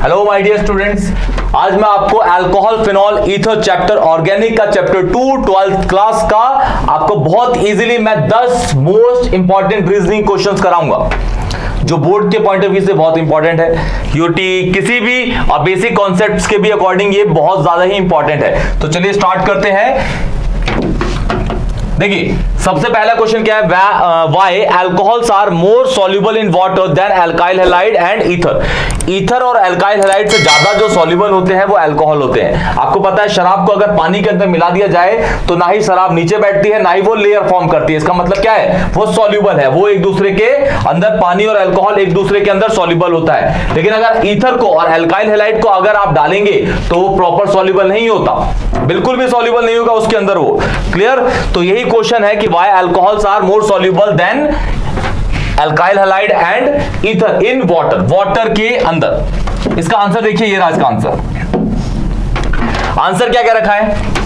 Hello my dear students, आज मैं आपको alcohol phenol ether chapter organic का चैप्टर 2 12th क्लास का आपको बहुत इजीली मैं 10 मोस्ट इंपॉर्टेंट रीजनिंग क्वेश्चंस कराऊंगा जो बोर्ड के पॉइंट ऑफ व्यू से बहुत इंपॉर्टेंट है। यूटी किसी भी और बेसिक कॉन्सेप्ट्स के भी अकॉर्डिंग ये बहुत ज्यादा ही इंपॉर्टेंट है। तो चलिए स्टार्ट करते हैं। देखिए सबसे पहला क्वेश्चन क्या है, why alcohols are more soluble in water than alkyl halide and ether. Ether और अल्काइल हैलाइड से ज्यादा जो सॉल्युबल होते हैं वो अल्कोहल होते हैं। आपको पता है शराब को अगर पानी के अंदर मिला दिया जाए तो ना ही शराब नीचे बैठती है ना ही वो लेयर फॉर्म करती है। इसका मतलब क्या है, वो सॉल्युबल है, वो एक दूसरे के अंदर, पानी और अल्कोहल एक दूसरे के अंदर सॉल्युबल होता है। लेकिन अगर ईथर को और अल्काइल हैलाइड को अगर आप डालेंगे तो वो प्रॉपर सॉल्युबल नहीं होता, बिल्कुल भी सॉल्युबल नहीं होगा उसके अंदर वो। क्लियर? तो यही क्वेश्चन है कि why alcohols are more soluble than alkyl halide and ether in water, water के अंदर। इसका आंसर देखिए, ये रहा इसका आंसर क्या क्या रखा है।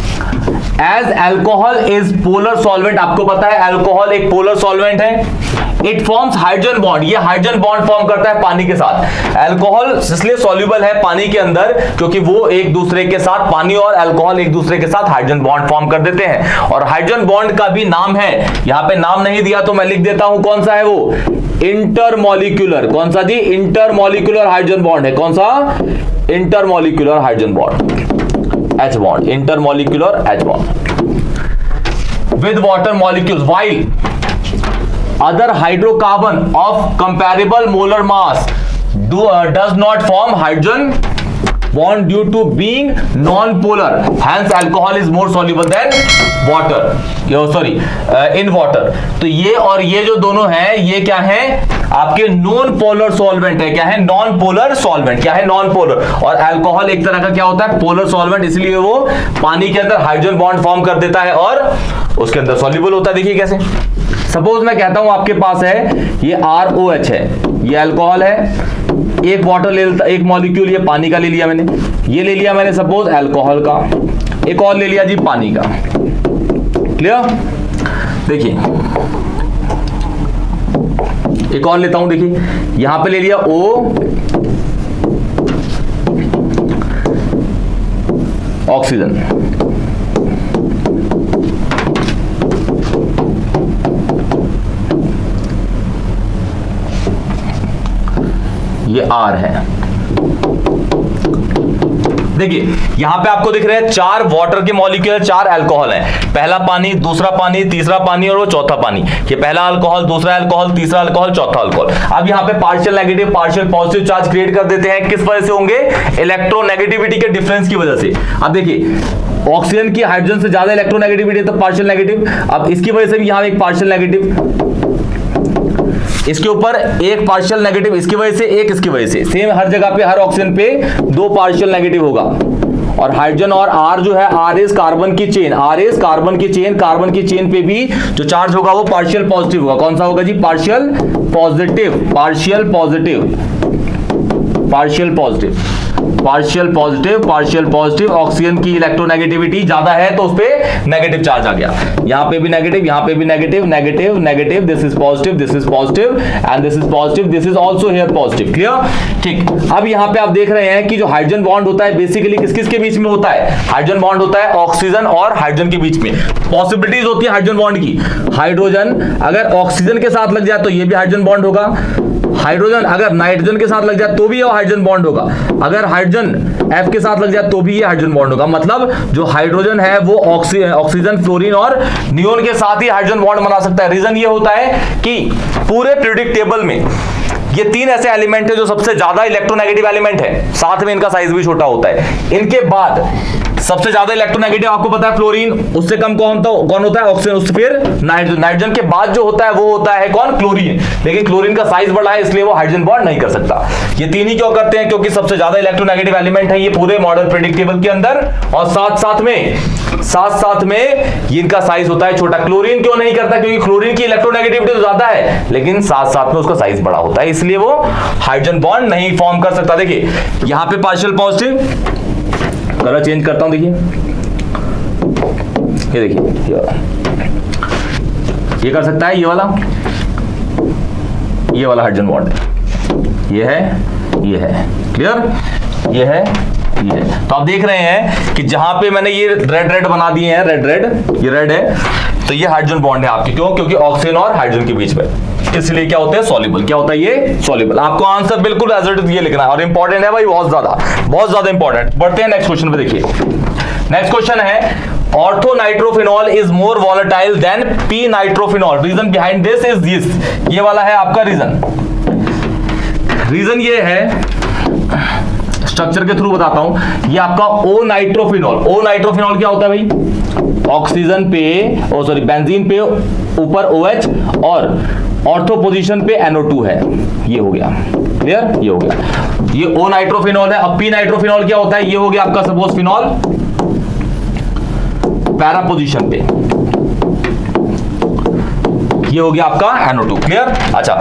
As alcohol is polar solvent, आपको पता है अल्कोहल एक पोलर सॉल्वेंट है। इट फॉर्म्स हाइड्रोजन बॉन्ड, ये हाइड्रोजन बॉन्ड फॉर्म करता है पानी के साथ। अल्कोहल इसलिए सॉल्युबल है पानी के अंदर क्योंकि वो एक दूसरे के साथ, पानी और अल्कोहल एक दूसरे के साथ हाइड्रोजन बॉन्ड फॉर्म कर देते हैं। और हाइड्रोजन बॉन्ड का भी नाम है, यहां पे नाम नहीं दिया तो मैं लिख देता हूं, कौन सा है वो, इंटरमॉलिक्यूलर। कौन सा जी, इंटरमॉलिक्यूलर हाइड्रोजन बॉन्ड है। कौन सा, intermolecular hydrogen bond, H bond, intermolecular H bond with water molecules, while other hydrocarbon of comparable molar mass does not form hydrogen bond due to being non-polar. Hence alcohol is more soluble than water. In water. तो ये और ये जो दोनों हैं ये क्या है, आपके नॉन पोलर सॉल्वेंट है। क्या है, नॉन पोलर सॉल्वेंट। क्या है, नॉन पोलर। और अल्कोहल एक तरह का क्या होता है, पोलर सॉल्वेंट, इसलिए वो पानी के अंदर हाइड्रोजन बॉन्ड फॉर्म कर देता है और उसके अंदर सॉल्युबल होता है। देखिए कैसे, सपोज मैं कहता हूं आपके पास है ये ROH है, ये अल्कोहल है, एक वाटर ले लेता, एक मॉलिक्यूल ये पानी का ले लिया मैंने, ये ले लिया मैंने सपोज अल्कोहल का, एक और ले लिया जी पानी का। क्लियर? देखिए एक और लेता हूं, देखिए यहां पे ले लिया O, ऑक्सीजन, ये R है। देखिए यहां पे आपको दिख रहे हैं 4 वाटर के मॉलिक्यूल, 4 अल्कोहल हैं। पहला पानी, दूसरा पानी, तीसरा पानी और वो चौथा पानी। ये पहला अल्कोहल, दूसरा अल्कोहल, तीसरा अल्कोहल, चौथा अल्कोहल। अब यहां पे partial negative, partial positive charge create कर देते हैं। किस वजह से होंगे, इलेक्ट्रोनेगेटिविटी के डिफरेंस की वजह से। अब देखिए ऑक्सीजन की हाइड्रोजन से ज्यादा इलेक्ट्रोनेगेटिविटी है तो पार्शियल नेगेटिव। अब इसकी वजह से भी यहां एक पार्शियल नेगेटिव, इसके ऊपर एक पार्शियल नेगेटिव, इसकी वजह से एक, इसकी वजह से सेम हर जगह पे, हर ऑक्सीजन पे 2 पार्शियल नेगेटिव होगा। और हाइड्रोजन और R जो है, R इज कार्बन की चेन, R इज कार्बन की चेन, कार्बन की चेन पे भी जो चार्ज होगा वो पार्शियल पॉजिटिव होगा। कौन सा होगा जी, partial positive, partial positive, partial positive, partial positive, partial positive. Oxygen की इलेक्ट्रोनेगेटिविटी ज्यादा है तो उस पे नेगेटिव चार्ज आ गया। यहां पे भी नेगेटिव, यहां पे भी negative, negative, negative, this is positive, this is positive and this is positive, this is also here positive. Clear? ठीक। अब यहां पे आप देख रहे हैं कि जो हाइड्रोजन बॉन्ड होता है बेसिकली किस किस के बीच में होता है, हाइड्रोजन बॉन्ड होता है ऑक्सीजन और हाइड्रोजन के बीच में। पॉसिबिलिटीज होती है हाइड्रोजन बॉन्ड की। हाइड्रोजन अगर ऑक्सीजन के साथ लग जाए तो ये भी हाइड्रोजन बॉन्ड होगा, हाइड्रोजन अगर नाइट्रोजन के साथ लग जाए तो भी ये हाइड्रोजन बॉन्ड होगा, अगर हाइड्रोजन F के साथ लग जाए तो भी ये हाइड्रोजन बॉन्ड होगा। मतलब जो हाइड्रोजन है वो ऑक्सीजन, फ्लोरीन और नियोन के साथ ही हाइड्रोजन बॉन्ड बना सकता है। रीजन ये होता है कि पूरे पीरियोडिक टेबल में ये 3 ऐसे एलिमेंट है जो सबसे ज्यादा इलेक्ट्रोनेगेटिव एलिमेंट है, साथ में इनका साइज भी छोटा होता है। इनके बाद सबसे ज्यादा इलेक्ट्रोनेगेटिव आपको पता है फ्लोरीन, उससे कम कौन होता है, ऑक्सीजन, उससे फिर नाइट्रोजन, नाइट्रोजन के बाद जो होता है वो होता है कौन, क्लोरीन। लेकिन क्लोरीन का साइज बड़ा है इसलिए वो हाइड्रोजन बॉन्ड नहीं कर सकता। ये 3 ही क्यों करते हैं, क्योंकि सबसे ज्यादा इलेक्ट्रोनेगेटिव एलिमेंट है ये पूरे मॉडर्न पीरियोडिक टेबल के अंदर, और साथ में इनका साइज होता है छोटा। क्लोरीन क्यों नहीं करता, क्योंकि क्लोरीन की इलेक्ट्रोनेगेटिविटी तो ज्यादा है लेकिन साथ में उसका साइज बड़ा होता है, इसलिए वो हाइड्रोजन बॉन्ड नहीं फॉर्म कर सकता। देखिए यहां पे पार्शियल पॉजिटिव, कलर चेंज करता हूं, देखिए ये देखिए ये कर सकता है, ये वाला हाइड्रोजन बॉन्ड है, ये है क्लियर? ये है, ये तो आप देख रहे हैं कि जहां पे मैंने ये रेड बना दिए हैं, रेड, ये रेड है, तो ये हाइड्रोजन बॉन्ड है आपके। क्यों? क्योंकि ऑक्सीजन और हाइड्रोजन के बीच में, इसलिए क्या होता है? सॉल्युबल। क्या होता है ये? सॉल्युबल। आपको आंसर बिल्कुल एज इट इज ये लिखना है, और इंपॉर्टेंट है भाई, बहुत ज्यादा इंपॉर्टेंट। बढ़ते हैं नेक्स्ट क्वेश्चन पे। देखिए नेक्स्ट क्वेश्चन है, ortho nitrophenol is more volatile than P nitrophenol, reason behind this is this. ये वाला है आपका रीजन ये है, स्ट्रक्चर के थ्रू बताता हूं। ये आपका ओ नाइट्रोफिनॉल क्या होता है भाई? ऑक्सीजन पे, बेंजीन पे ऊपर OH और ऑर्थो पोजीशन पे NO2 है। ये हो गया क्लियर, ये हो गया, ये ओ नाइट्रोफिनॉल है। अब पी नाइट्रोफिनॉल क्या होता है? ये हो गया आपका सपोज फिनॉल पैरा पोजीशन पे, ये हो गया आपका NO2। क्लियर? अच्छा,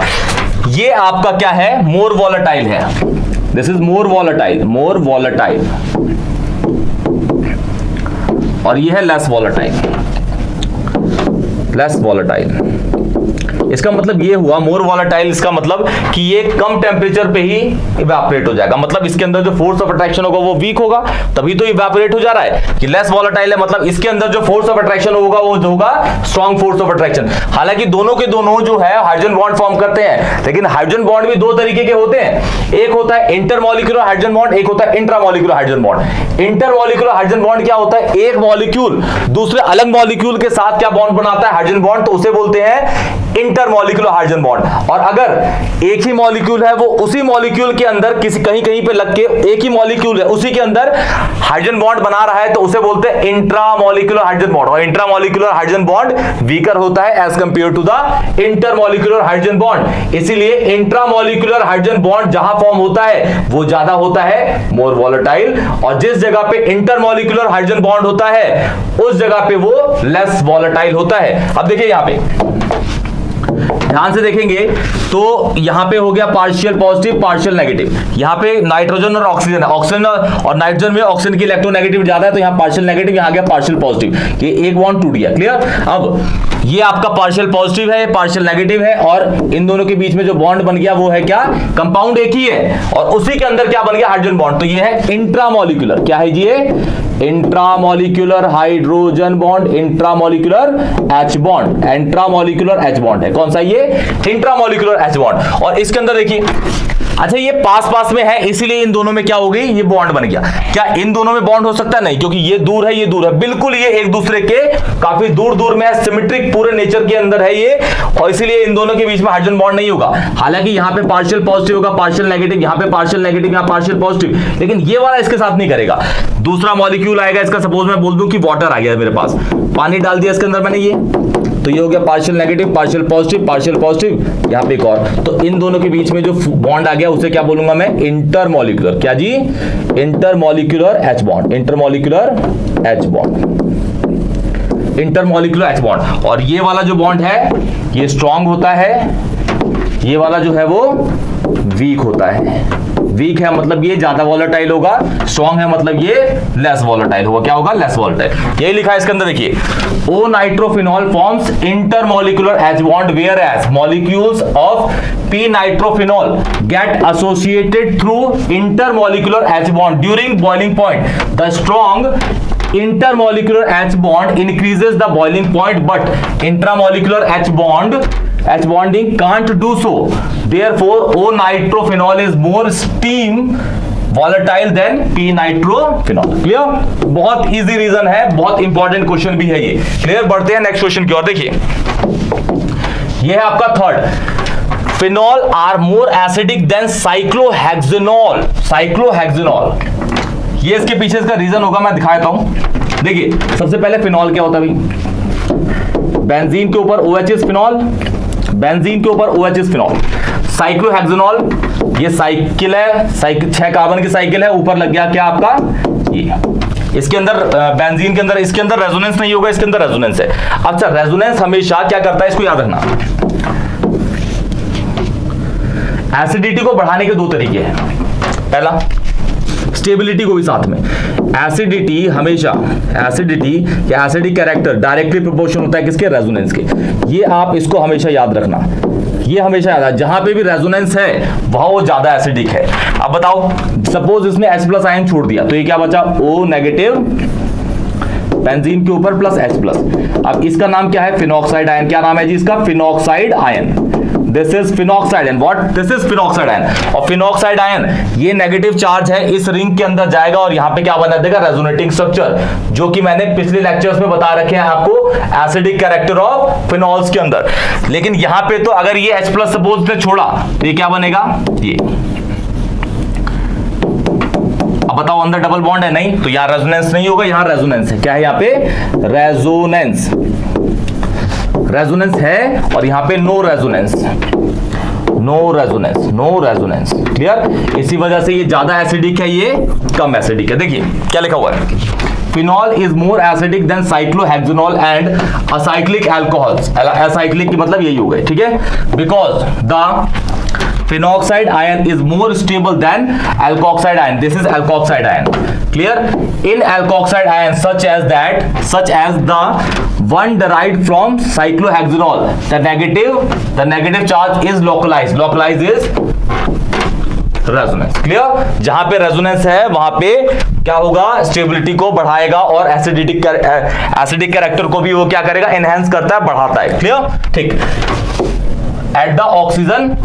ये आपका क्या है? मोर वॉलेटाइल है। दिस इज मोर वॉलेटाइल, और ये है लेस वॉलेटाइल। इसका मतलब ये हुआ मोर वॉलेटाइल, इसका मतलब कि ये कम टेम्परेचर पे ही इवेपोरेट हो जाएगा। मतलब इसके अंदर जो फोर्स ऑफ अट्रैक्शन होगा वो वीक होगा, तभी तो इवेपोरेट हो जा रहा है। कि लेस वॉलेटाइल है मतलब इसके अंदर जो फोर्स ऑफ अट्रैक्शन होगा वो होगा स्ट्रॉन्ग फोर्स ऑफ अट्रैक्शन। हालांकि दोनों के दोनों जो है हाइड्रोजन बॉन्ड फॉर्म करते हैं, लेकिन हाइड्रोजन बॉन्ड भी दो तरीके के होते हैं। एक होता है इंटरमॉलिक्यूलर हाइड्रोजन बॉन्ड, एक होता है intramolecular hydrogen bond. Intermolecular hydrogen bond क्या होता है? एक मॉलिक्यूल दूसरे अलग मॉलिक्यूल के साथ क्या बॉन्ड बनाता है? हाइड्रोजन बॉन्ड, तो उसे बोलते हैं इंटरमॉलिक्यूलर हाइड्रोजन बॉन्ड। और अगर एक ही मॉलिक्यूल है, वो उसी मॉलिक्यूल के अंदर किसी कहीं पे लग के, एक ही मॉलिक्यूल है उसी के अंदर हाइड्रोजन बॉन्ड बना रहा है, तो उसे बोलते हैं इंट्रामॉलिक्यूलर हाइड्रोजन बॉन्ड। और इंट्रामॉलिक्यूलर हाइड्रोजन बॉन्ड वीकर होता है as compare to the intermolecular hydrogen bond. इसीलिए इंट्रामॉलिक्यूलर हाइड्रोजन बॉन्ड जहां फॉर्म होता है वो ज्यादा होता है मोर वॉलेटाइल, और जिस जगह पे इंटरमॉलिक्यूलर हाइड्रोजन बॉन्ड होता है उस जगह पे वो लेस वॉलेटाइल होता है। अब देखिए यहां पे ध्यान से देखेंगे तो यहां पे हो गया पार्शियल पॉजिटिव पार्शियल नेगेटिव। यहां पे नाइट्रोजन और ऑक्सीजन है, ऑक्सीजन और नाइट्रोजन में ऑक्सीजन की इलेक्ट्रोनेगेटिव ज्यादा है, तो यहां पार्शियल नेगेटिव, यहां गया पार्शियल पॉजिटिव। ये एक बॉन्ड टूट गया। क्लियर? अब ये आपका पार्शियल पॉजिटिव है, पार्शियल नेगेटिव है, और इन दोनों के बीच में जो बॉन्ड बन गया वो है क्या? कंपाउंड एक ही है, और उसी के अंदर क्या बन गया? Hydrogen bond. तो ये है इंट्रामॉलिक्यूलर। क्या है ये? Intramolecular hydrogen bond, intramolecular H bond, intramolecular H bond है। कौन सा? ये इंट्रामॉलिक्यूलर H बॉन्ड। और इसके अंदर देखिए, अच्छा ये पास में है, इसीलिए इन दोनों में क्या हो गई? ये बॉन्ड बन गया। क्या इन दोनों में बॉन्ड हो सकता है? नहीं, क्योंकि ये दूर है, ये दूर है, बिल्कुल ये एक दूसरे के काफी दूर में है, सिमेट्रिक पूरे नेचर के अंदर है ये, और इसीलिए इन दोनों के बीच में हाइड्रोजन बॉन्ड नहीं होगा। हालांकि यहां पे पार्शियल पॉजिटिव होगा, पार्शियल नेगेटिव, यहां पे पार्शियल नेगेटिव, यहां पार्शियल पॉजिटिव, लेकिन ये वाला इसके साथ नहीं करेगा। दूसरा मॉलिक्यूल आएगा इसका, सपोज मैं बोल दूं कि वाटर आ गया मेरे पास, पानी डाल दिया इसके अंदर मैंने, ये तो ये हो गया पार्शियल नेगेटिव पार्शियल पॉजिटिव, यहां पे एक और, तो इन दोनों के बीच में जो बॉन्ड आ गया उसे क्या बोलूंगा मैं? इंटरमॉलिक्यूलर। क्या जी? Intermolecular H bond, intermolecular H bond, intermolecular H bond. और ये वाला जो बॉन्ड है ये स्ट्रॉन्ग होता है, ये वाला जो है वो वीक होता है। वीक है मतलब ये ज्यादा वॉलेटाइल होगा, स्ट्रॉन्ग है मतलब ये लेस वॉलेटाइल होगा। क्या होगा? Less volatile. यही लिखा है इसके अंदर, देखिए O nitrophenol forms intermolecular H bond whereas molecules of p nitrophenol get associated through intermolecular H bond during boiling point. The strong intermolecular H bond increases the boiling point, but intramolecular H bonding can't do so. Therefore, O nitrophenol is more steam volatile than P nitrophenol. Clear? बहुत easy reason है, बहुत important question भी है ये। Clear? बढ़ते हैं next question की ओर। देखिए ये है आपका third, phenol are more acidic than cyclohexanol. ये इसके पीछे इसका रीजन होगा, मैं दिखा देता हूं। देखिए सबसे पहले फिनॉल क्या होता है भाई? बेंजीन के ऊपर OH फिनॉल, बेंजीन के ऊपर OH फिनॉल। साइक्लोहेक्सेनॉल ये साइकिल है, 6 कार्बन की साइकिल है, ऊपर लग गया क्या आपका ये। इसके अंदर बेंजीन के अंदर, इसके अंदर रेजोनेंस नहीं होगा, इसके अंदर रेजोनेंस है। अच्छा रेजोनेंस हमेशा क्या करता है, इसको याद रखना, एसिडिटी को बढ़ाने के दो तरीके हैं। पहला स्टेबिलिटी को भी साथ में। एसिडिटी हमेशा, एसिडिटी या एसिडिक कैरेक्टर डायरेक्टली प्रोपोर्शनल होता है किसके? रेजोनेंस के। ये आप इसको हमेशा याद रखना, ये हमेशा याद है, जहां पे भी रेजोनेंस है वहां वो ज्यादा एसिडिक है। अब बताओ, सपोज इसने H प्लस आयन छोड़ दिया तो ये क्या बचा, O नेगेटिव बेंजीन के ऊपर प्लस H प्लस। अब इसका नाम क्या है, फिनॉक्साइड आयन। क्या नाम है जी इसका, phenoxide ion. This is phenoxide ion. What, this is phenoxide ion. और फिनॉक्साइड आयन ये नेगेटिव चार्ज है, इस रिंग के अंदर जाएगा और यहां पे क्या बना देगा, रेजोनेटिंग स्ट्रक्चर, जो कि मैंने पिछले लेक्चर्स में बता रखे हैं आपको, एसिडिक कैरेक्टर ऑफ फिनॉल्स के अंदर। लेकिन यहां पे तो अगर ये H प्लस सपोज ने छोड़ा तो ये क्या बनेगा, ये। अब बताओ अंदर डबल बॉन्ड है, नहीं, तो यहां रेजोनेंस नहीं होगा, यहां रेजोनेंस है। क्या है यहाँ पे, रेजोनेंस। रेजोनेंस है और यहां पे no resonance, no resonance, no resonance. Clear. इसी वजह से ये ज्यादा एसिडिक है, ये कम एसिडिक है। देखिए क्या लिखा हुआ है, phenol is more acidic than cyclohexanol and acyclic alcohols. Acyclic की मतलब यही हो गए, ठीक है, because the phenoxide ion is more stable than alkoxide ion. This is alkoxide ion. Clear? In alkoxide ion such as the one derived from cyclohexanol, the negative charge is localized. Localized is resonance. Clear. जहां पे resonance है वहां पे क्या होगा, stability को बढ़ाएगा और एसिडिक कैरेक्टर को भी वो क्या करेगा, एनहांस करता है, बढ़ाता है। क्लियर, ठीक। At the oxygen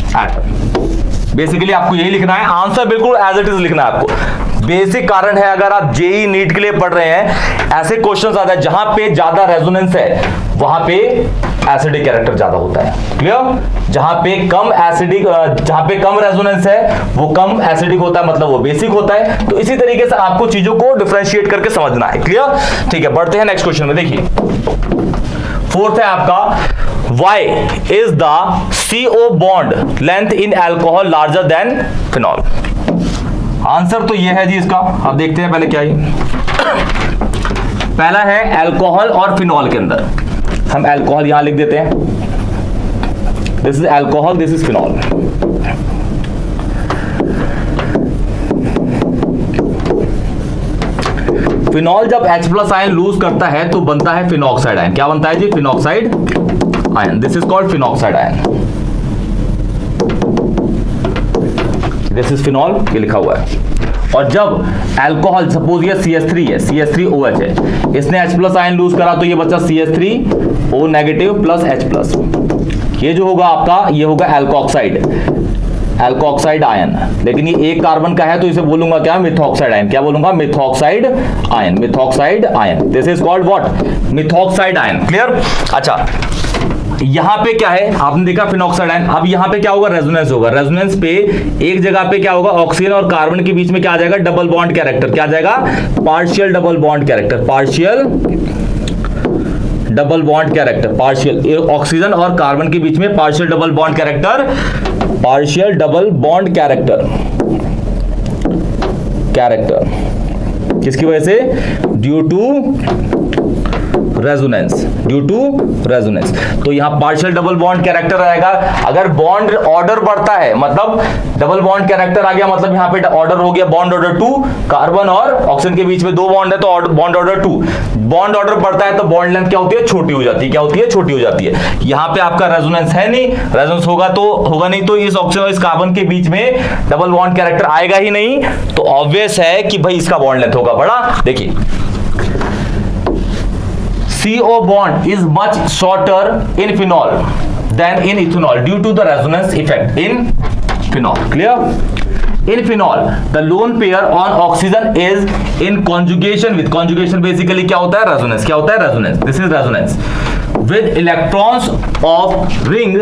atom, basically आपको यही लिखना है, आंसर बिल्कुल एज इट इज लिखना है आपको। बेसिक कारण है, अगर आप जेई नीट के लिए पढ़ रहे हैं, ऐसे क्वेश्चंस आते हैं जहां पे ज्यादा रेजोनेंस है वहां पे एसिडिक कैरेक्टर ज्यादा होता है। क्लियर। जहां पे कम रेजोनेंस है वो कम एसिडिक होता है, मतलब वो बेसिक होता है। तो इसी तरीके से आपको चीजों को डिफरेंशिएट करके समझना है। क्लियर, ठीक है, बढ़ते हैं नेक्स्ट क्वेश्चन में। देखिए फोर्थ है आपका, why is the CO bond length in alcohol larger than phenol? Answer तो ये है जी इसका, अब देखते हैं पहले क्या है। पहला है अल्कोहल और फिनॉल के अंदर, हम अल्कोहल यहां लिख देते हैं, this is alcohol, this is phenol. Phenol जब H प्लस आयन लूज करता है तो बनता है फिनॉक्साइड आयन। क्या बनता है जी, phenoxide ion. This is called phenoxide ion, this is phenol, ये लिखा हुआ है। और जब अल्कोहल, सपोज ये CH3 है, CH3OH है, इसने H प्लस आयन लूज करा तो ये बचा CH3O negative plus H plus. ये जो होगा आपका, ये होगा अल्कोक्साइड आयन। लेकिन ये एक कार्बन का है तो इसे बोलूंगा क्या, मिथॉक्साइड आयन। क्या बोलूंगा, methoxide ion, methoxide ion. This is called what, methoxide ion. Clear. अच्छा, यहां पे क्या है, आपने देखा फिनॉक्साइड आयन। अब यहां पे क्या होगा, रेजोनेंस होगा। रेजोनेंस पे एक जगह पे क्या होगा, ऑक्सीजन और कार्बन के बीच में क्या आ जाएगा, डबल बॉन्ड कैरेक्टर। क्या आ जाएगा, partial double bond character, partial double bond character, partial. Oxygen और कार्बन के बीच में partial double bond character, partial double bond character, किसकी वजह से, due to resonance, due to resonance. तो यहां पार्शियल डबल बॉन्ड कैरेक्टर आएगा। अगर बॉन्ड ऑर्डर बढ़ता है, मतलब डबल बॉन्ड कैरेक्टर आ गया, मतलब यहां पे ऑर्डर हो गया, बॉन्ड ऑर्डर 2, कार्बन और ऑक्सीजन के बीच में 2 बॉन्ड है तो बॉन्ड ऑर्डर 2। बॉन्ड ऑर्डर बढ़ता है तो बॉन्ड लेंथ क्या होती है, छोटी हो जाती है। क्या होती है, छोटी हो जाती है। यहां पे आपका रेजोनेंस है नहीं, रेजोनेंस होगा नहीं तो इस ऑक्सीजन और इस कार्बन के बीच में डबल बॉन्ड कैरेक्टर आएगा ही नहीं। तो ऑब्वियस है कि भाई इसका बॉन्ड लेंथ होगा बड़ा। देखिए CO bond is much shorter in phenol than in ethanol due to the resonance effect in phenol. Clear? In phenol, the lone pair on oxygen is in conjugation with, conjugation basically क्या होता है, resonance। क्या होता है, resonance। This is resonance with electrons of ring,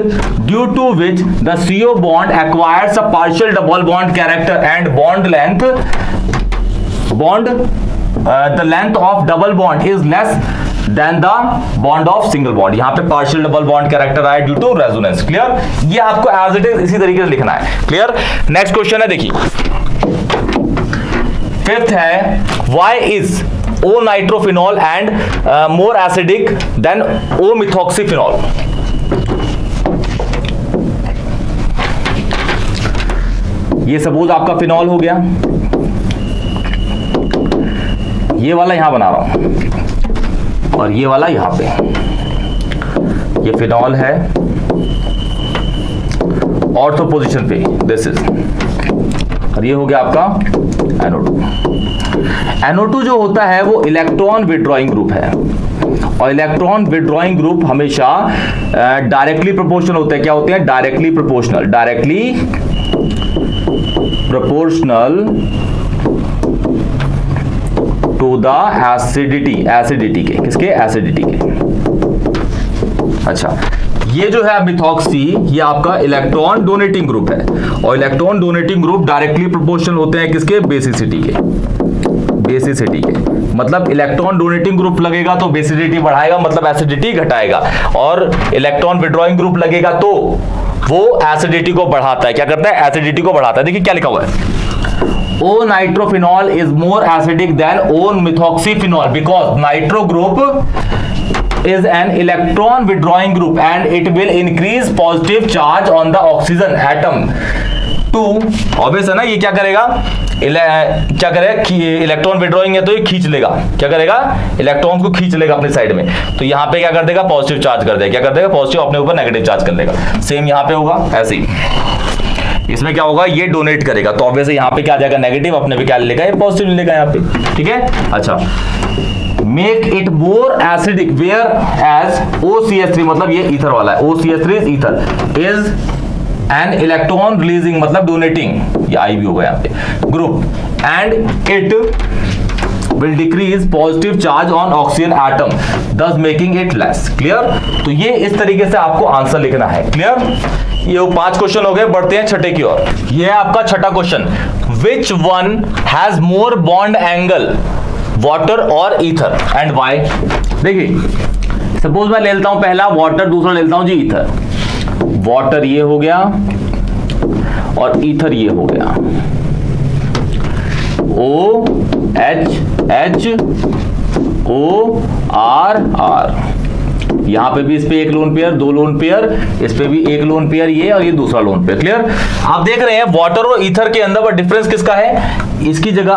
due to which the CO bond acquires a partial double bond character and bond length, the length of double bond is less than the bond of single bond। यहां पे partial double bond character आया due to resonance. Clear. ये आपको as it is इसी तरीके से लिखना है। क्लियर। नेक्स्ट क्वेश्चन है, देखिए फिफ्थ है, why is O nitrophenol and more acidic than O मिथॉक्सीफिनॉल। ये सपोज आपका फिनॉल हो गया, ये वाला यहां बना रहा हूं और ये वाला यहां पे, ये फिनॉल है ऑर्थो पोजीशन पे, दिस इज और ये हो गया आपका NO2। NO2 जो होता है वो इलेक्ट्रॉन विड्रॉइंग ग्रुप है, और इलेक्ट्रॉन विड्रॉइंग ग्रुप हमेशा डायरेक्टली प्रोपोर्शनल होते हैं। क्या होते हैं? Directly proportional, directly proportional to the acidity, acidity के, किसके? एसिडिटी के। अच्छा, ये जो है मिथॉक्सी, ये आपका इलेक्ट्रॉन डोनेटिंग ग्रुप है, और electron donating group directly proportional होते हैं किसके? बेसिसिटी के, बेसिसिटी के। मतलब इलेक्ट्रॉन डोनेटिंग ग्रुप लगेगा तो बेसिसिटी बढ़ाएगा, मतलब एसिडिटी घटाएगा, और इलेक्ट्रॉन विड्रॉइंग ग्रुप लगेगा तो वो एसिडिटी को बढ़ाता है। क्या करता है? एसिडिटी को बढ़ाता है। देखिए क्या लिखा हुआ है, O nitrophenol is more acidic than O methoxyphenol because nitro group is an electron withdrawing group and it will increase positive charge on the oxygen atom to, obvious है ना, ये क्या करेगा? क्या करेगा? इलेक्ट्रॉन विड्रॉइंग है तो ये खींच लेगा। क्या करेगा? इलेक्ट्रॉन को खींच लेगा अपने साइड में। तो यहाँ पे क्या कर देगा? पॉजिटिव चार्ज कर देगा। क्या कर देगा? पॉजिटिव अपने ऊपर नेगेटिव चार्ज कर लेगा। सेम यहाँ पे होगा ऐसे ही। इसमें क्या होगा? ये डोनेट करेगा तो ऑब्वियस यहाँ पे क्या आ जाएगा? नेगेटिव, अपने पे क्या लेगा? ये पॉजिटिव लेगा यहाँ पे। ठीक है। अच्छा, make it more acidic where as OCH3, मतलब ये ईथर वाला है, OCH3 is ether, is an electron releasing, मतलब डोनेटिंग, ये आई भी होगा यहाँ पे, group, and it will decrease positive charge on oxygen atom thus making it less। Clear? तो ये इस तरीके से आपको आंसर लिखना है। क्लियर? ये 5 क्वेश्चन हो गए। बढ़ते हैं छठे की ओर। ये है आपका छठा question, which one has more bond angle, water और ether and why? देखिए, सपोज मैं ले लेता हूं पहला वाटर, दूसरा ले लेता हूं जी ईथर। वाटर ये हो गया और ईथर ये हो गया, OH OR। यहां पे भी इस पे एक लोन पेयर, 2 लोन पेयर, इस पे भी एक लोन पेयर ये, और ये दूसरा लोन पेयर। क्लियर? आप देख रहे हैं वाटर और ईथर के अंदर डिफरेंस किसका है? इसकी जगह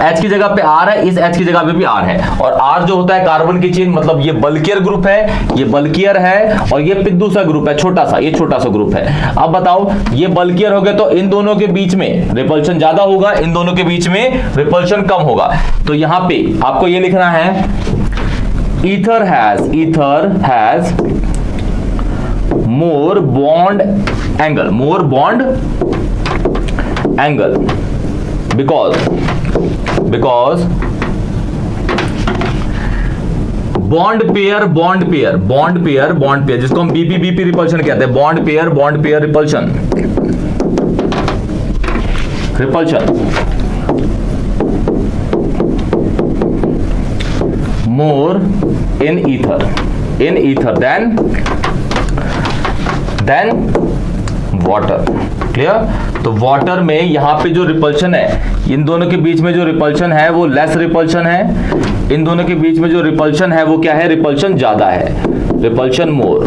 H की जगह पे R है, इस H की जगह पे भी R है, और R जो होता है कार्बन की चेन, मतलब ये बल्कियर ग्रुप है, ये बल्कियर है, और ये दूसरा ग्रुप है छोटा सा, ये छोटा सा ग्रुप है। अब बताओ, ये बल्कियर हो गया तो इन दोनों के बीच में रिपल्शन ज्यादा होगा, इन दोनों के बीच में रिपल्शन कम होगा। तो यहां पे आपको ये लिखना है, ether has more bond angle because bond pair जिसको हम BP रिपल्शन कहते हैं, bond pair repulsion more in ether than water। Clear? तो वाटर में यहां पे जो रिपल्शन है, इन दोनों के बीच में जो रिपल्शन है वो लेस रिपल्शन है, इन दोनों के बीच में जो रिपल्शन है वो क्या है? रिपल्शन ज्यादा है, रिपल्शन मोर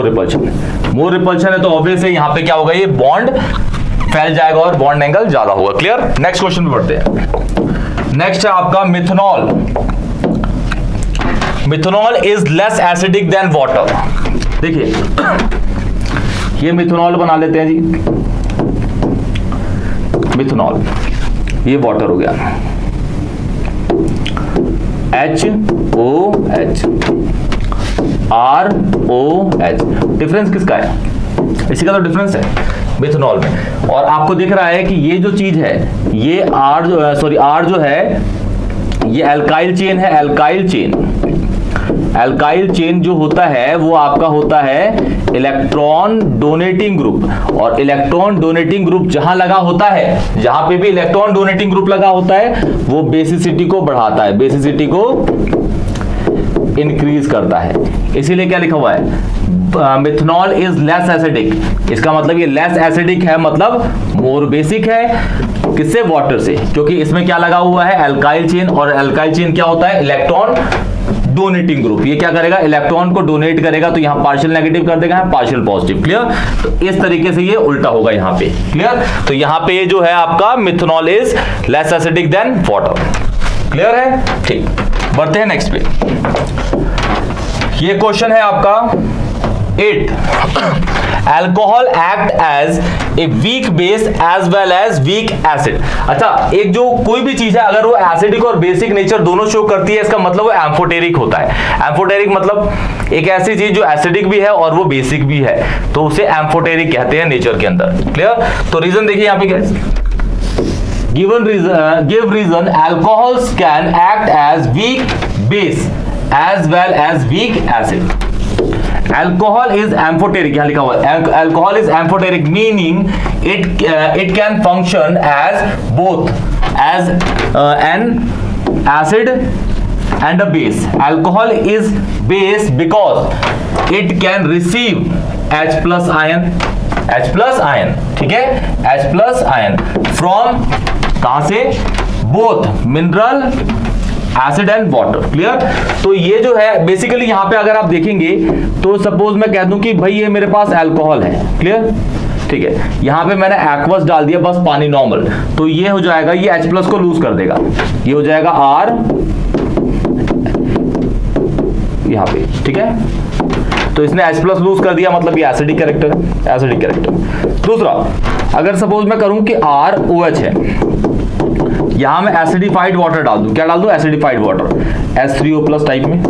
रिपल्शन है। तो ऑब्वियसली यहां पे क्या होगा? ये बॉन्ड फैल जाएगा और बॉन्ड एंगल ज्यादा होगा। क्लियर? नेक्स्ट क्वेश्चन पे बढ़ते हैं। नेक्स्ट है आपका methanol. Methanol is less acidic then water. देखिए, ये मिथनॉल बना लेते हैं जी, मिथनॉल, ये वाटर हो गया, HOH ROH। डिफरेंस किसका है? इसी का तो डिफरेंस है मिथनॉल में। और आपको दिख रहा है कि ये जो चीज है, ये R जो है ये एल्काइल चेन है। एल्काइल चेन जो होता है वो आपका होता है इलेक्ट्रॉन डोनेटिंग ग्रुप, और इलेक्ट्रॉन डोनेटिंग ग्रुप जहां लगा होता है, जहां पे भी इलेक्ट्रॉन डोनेटिंग ग्रुप लगा होता है वो बेसिसिटी को बढ़ाता है, बेसिसिटी को इंक्रीज करता है। इसीलिए क्या लिखा हुआ है? Methanol is less acidic. इसका मतलब ये लेस एसिडिक है, मतलब मोर बेसिक है। किससे? वाटर से, क्योंकि इसमें क्या लगा हुआ है? एल्काइल चेन, और एल्काइल चेन क्या होता है? Electron donating group. ये क्या करेगा? इलेक्ट्रॉन को डोनेट करेगा, तो यहां पार्शियल नेगेटिव कर देगा, पार्शियल पॉजिटिव। क्लियर? तो इस तरीके से ये उल्टा होगा यहाँ पे। क्लियर? तो यहाँ पे ये जो है आपका methanol is less acidic then water. Clear है? ठीक, बढ़ते हैं नेक्स्ट पे। ये क्वेश्चन है आपका 8। Alcohol act as a weak base as well as weak acid. अच्छा, एक जो कोई भी चीज है अगर वो एसिडिक और बेसिक नेचर दोनों शो करती है, इसका मतलब वो एम्फोटेरिक होता है। एम्फोटेरिक मतलब एक ऐसी चीज जो एसिडिक भी है और वो बेसिक भी है, तो उसे एम्फोटेरिक कहते हैं नेचर के अंदर। क्लियर? तो रीजन देखिए यहां पे क्या है, give reason alcohols can act as weak base as well as weak acid. Alcohol is amphoteric, यहाँ लिखा हुआ है alcohol is amphoteric meaning it can function as both as an acid and a base. Alcohol is base because it can receive H plus ion, ठीक है, H plus ion from कहां से, both mineral acid and water. Clear? तो ये जो है basically यहां पे अगर आप देखेंगे तो सपोज मैं कह दूं कि भाई ये मेरे पास अल्कोहल है। क्लियर? ठीक है, यहां पे मैंने एक्वस डाल दिया, बस पानी नॉर्मल, तो ये हो जाएगा, ये H प्लस को लूज कर देगा, ये हो जाएगा R यहां पे। ठीक है, तो इसने H प्लस लूज कर दिया, मतलब ये एसिडिक कैरेक्टर है, एसिडिक कैरेक्टर। दूसरा, अगर सपोज मैं करूं कि ROH है, यहां मैं एसिडिफाइड वाटर डाल दूं, क्या डाल दूं, acidified water H3O plus type में,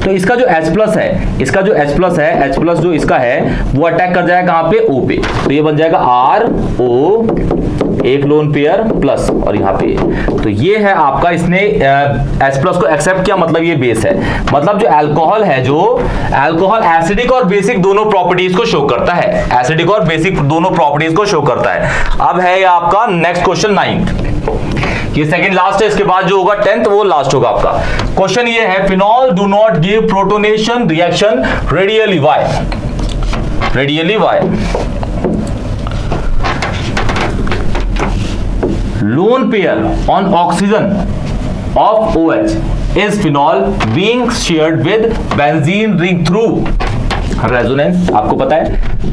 तो इसका जो H प्लस है, इसका जो H प्लस है, H प्लस जो इसका है वो अटैक कर जाएगा कहां पे, O पे, तो ये बन जाएगा RO, एक लोन पेयर प्लस, और यहाँ पे, तो ये है आपका, इसने H प्लस को एक्सेप्ट किया, मतलब ये बेस है। मतलब जो अल्कोहल है, जो अल्कोहल एसिडिक और बेसिक दोनों प्रॉपर्टीज को शो करता है, एसिडिक और बेसिक दोनों प्रॉपर्टीज को शो करता है। अब है ये आपका नेक्स्ट क्वेश्चन 9th, ये सेकंड लास्ट है, इसके बाद जो होगा 10th वो लास्ट होगा आपका। क्वेश्चन ये है, phenol do not give protonation reaction radially, why, radially why? Lone pair on oxygen of OH is phenol being shared with benzene ring through resonance, आपको पता है,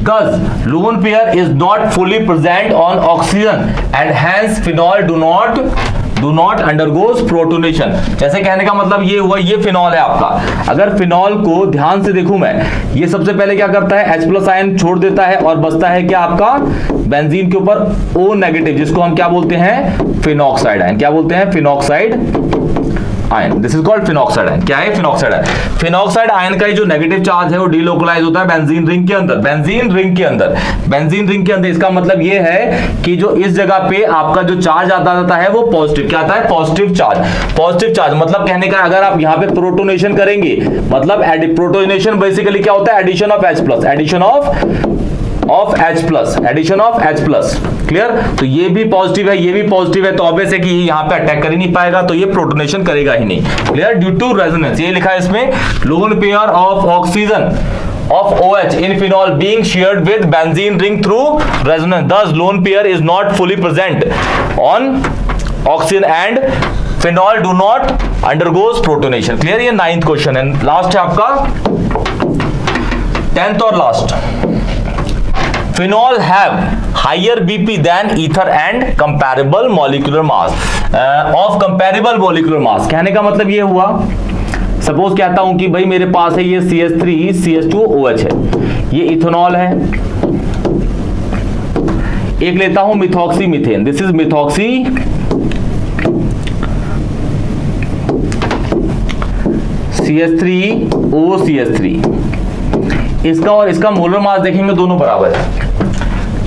cause lone pair is not fully present on oxygen and hence phenol do not undergoes protonation। जैसे कहने का मतलब ये हुआ, ये फिनॉल है आपका, अगर फिनॉल को ध्यान से देखूं मैं, ये सबसे पहले क्या करता है, H प्लस आयन छोड़ देता है और बचता है क्या आपका, बेंजीन के ऊपर O नेगेटिव, जिसको हम क्या बोलते हैं, फिनॉक्साइड आयन। क्या बोलते हैं, phenoxide ion, this is called phenoxide ion. क्या है, फिनॉक्साइड आयन। फिनॉक्साइड आयन का जो नेगेटिव चार्ज है वो डीलोकलाइज होता है बेंजीन रिंग के अंदर, बेंजीन रिंग के अंदर, बेंजीन रिंग के अंदर। इसका मतलब ये है कि जो इस जगह पे आपका जो चार्ज आता है वो पॉजिटिव, क्या आता है, पॉजिटिव चार्ज। पॉजिटिव चार्ज मतलब कहने का, अगर आप यहाँ पे प्रोटोनेशन करेंगे, मतलब प्रोटोनेशन बेसिकली क्या होता है, addition of H plus, addition of H plus, addition of H plus. Clear? तो ये भी पॉजिटिव है, ये भी पॉजिटिव है, तो ऑब्वियस है कि यहाँ पे अटैक कर ही नहीं पाएगा, तो ये प्रोटोनेशन करेगा ही नहीं। क्लियर? ड्यू टू रेजोनेंस, ये लिखा है इसमें, lone pair of oxygen of OH in phenol being shared with benzene ring through resonance, thus lone pair is not fully present on oxygen and phenol do not undergoes protonation। Clear? ये 9th question है, last है आपका 10th और last. Phenol have higher BP than ether and comparable molecular mass of comparable molecular mass। कहने का मतलब ये हुआ, सपोज कहता हूं कि भाई मेरे पास है ये CH3 CH2OH है, ये इथेनॉल है, एक लेता हूं methoxy methane, this is methoxy CH3OCH3, इसका और इसका मोलर मास देखेंगे दोनों बराबर है,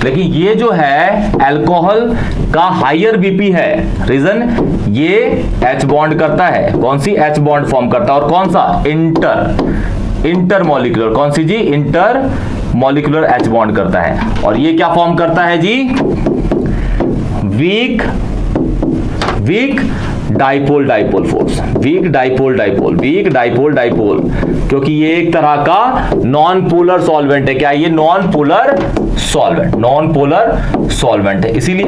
लेकिन ये जो है अल्कोहल का हायर बीपी है, रीजन ये H बॉन्ड करता है, कौन सी H बॉन्ड फॉर्म करता है, और कौन सा, इंटर मॉलिक्यूलर, कौन सी जी, इंटर मॉलिक्यूलर H बॉन्ड करता है, और ये क्या फॉर्म करता है जी, weak dipole force, weak dipole, क्योंकि ये एक तरह का नॉन पोलर सॉल्वेंट है। क्या ये नॉन पोलर सॉल्वेंट है, इसीलिए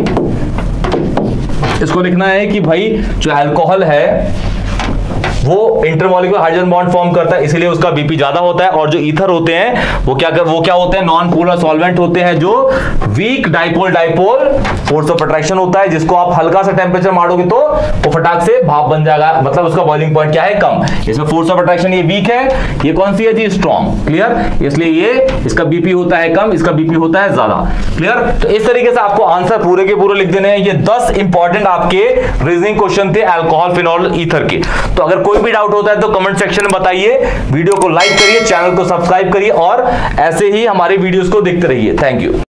इसको लिखना है कि भाई जो अल्कोहल है वो इंटरमॉलिक्यूलर हाइड्रोजन बॉन्ड फॉर्म करता है, इसीलिए उसका बीपी ज्यादा होता है। और जो ईथर होते हैं वो क्या होते हैं, नॉन पोलर सॉल्वेंट होते हैं, जो weak dipole force of attraction होता है, जिसको आप हल्का सा टेंपरेचर मारोगे तो वो फटाक से भाप बन जाएगा, मतलब उसका बॉइलिंग पॉइंट क्या है, कम। इसमें फोर्स ऑफ अट्रैक्शन ये वीक है, ये कौन सी है जी, स्ट्रॉन्ग। क्लियर, इसलिए ये इसका बीपी होता है कम, इसका बीपी होता है ज्यादा। क्लियर, तो इस तरीके से आपको आंसर पूरे के पूरे लिख देने हैं। ये 10 इंपॉर्टेंट आपके रीजनिंग क्वेश्चन थे अल्कोहल, फिनॉल, ईथर के। तो अगर कोई भी डाउट होता है तो कमेंट सेक्शन में बताइए, वीडियो को लाइक करिए, चैनल को सब्सक्राइब करिए और ऐसे ही हमारे वीडियोस को देखते रहिए। Thank you.